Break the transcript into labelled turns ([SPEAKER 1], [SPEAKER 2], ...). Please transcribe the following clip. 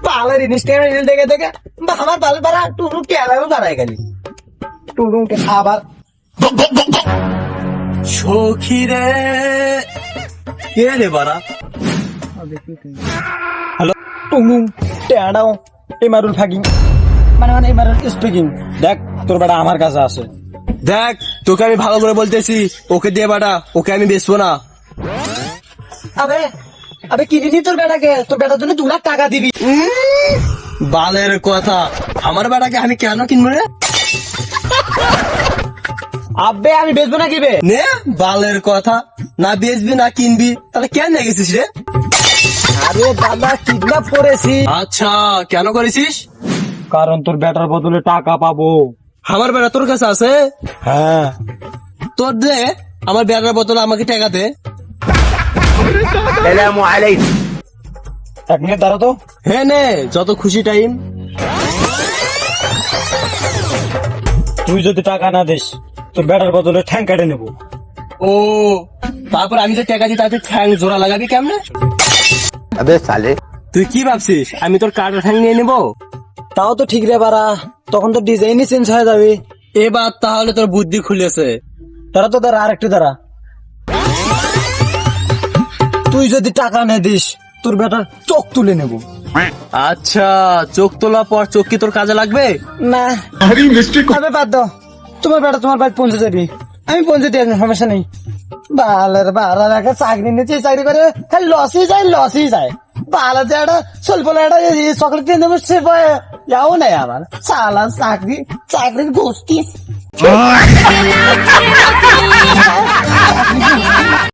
[SPEAKER 1] পালের ইনস্টাগ্রাম দেখে দেখে আমার পাল বাড়া টুনু কেলাও বাড়ায় গেলি টুনু আবার
[SPEAKER 2] সখী রে কে রে বাড়া
[SPEAKER 1] টুনু টেড়াও এমারুল ফাকিং মানে এমারুল স্পিকিং দেখ তোর বেটা আমার কাছে আছে
[SPEAKER 2] দেখ তোকে আমি ভালো করে বলতেছি ওকে দিয়ে বাটা ওকে আমি বেচবো না
[SPEAKER 1] আবে আবে কিনে নি তোর বেটাকে তোর বেটার জন্য 2 লাখ টাকা দিবি
[SPEAKER 2] বালের কথা আমার বেটাকে আমি কেন কিনবো রে
[SPEAKER 1] আবে আমি বেচবো না কিবে
[SPEAKER 2] নে বালের কথা না বেচবি না কিনবি তাহলে কেন গেছিস রে
[SPEAKER 1] আরে দাদা কিডন্যাপ করেছি
[SPEAKER 2] আচ্ছা কেন করেছিস
[SPEAKER 1] কারণ তোর বেটার বদলে টাকা পাবো
[SPEAKER 2] আমার বেটা তোর কাছে আছে
[SPEAKER 1] হ্যাঁ
[SPEAKER 2] তোর দে আমার বেটার বদলে আমাকে টাকা দে
[SPEAKER 1] এক মিনিট দাঁড়া তো
[SPEAKER 2] হ্যাঁ নে যত খুশি টাইম
[SPEAKER 1] তুই যদি টাকা না দিস তোর বেটার বদলে ঠ্যাং কেটে নেবো
[SPEAKER 2] ও তারপর আমি যে টাকা দিই তাতে ঠ্যাং জোড়া লাগাবি কেমনে
[SPEAKER 3] अबे साले
[SPEAKER 2] তুই কি ভাবছিস আমি তোর কাটা ঠ্যাং নিয়ে নেবো
[SPEAKER 1] তাও তো ঠিক রে বাড়া তখন তো ডিজাইনই চেঞ্জ হয়ে যাবে
[SPEAKER 2] এবার তাহলে তোর বুদ্ধি খুলেছে
[SPEAKER 1] তারা তো দাঁড়া আরেকটু দাঁড়া তুই যদি টাকা না দিস তোর বেটার চোখ তুলে নেব
[SPEAKER 2] আচ্ছা চোখ তোলার পর চোখ কি তোর কাজে লাগবে
[SPEAKER 1] না আবে বাদ দাও তোমার বেটা তোমার বাড়ি পৌঁছে যাবি আমি পৌঁছে দিয়ে আসবো, সমস্যা নেই বালের বালা একটা চাকরি নিয়েছি চাকরি করে খালি লসই যায় বালা যে একটা স্বল্প একটা চকলেট কিনে দেবো সে যাও নাই আমার সালা চাকরির গোষ্ঠী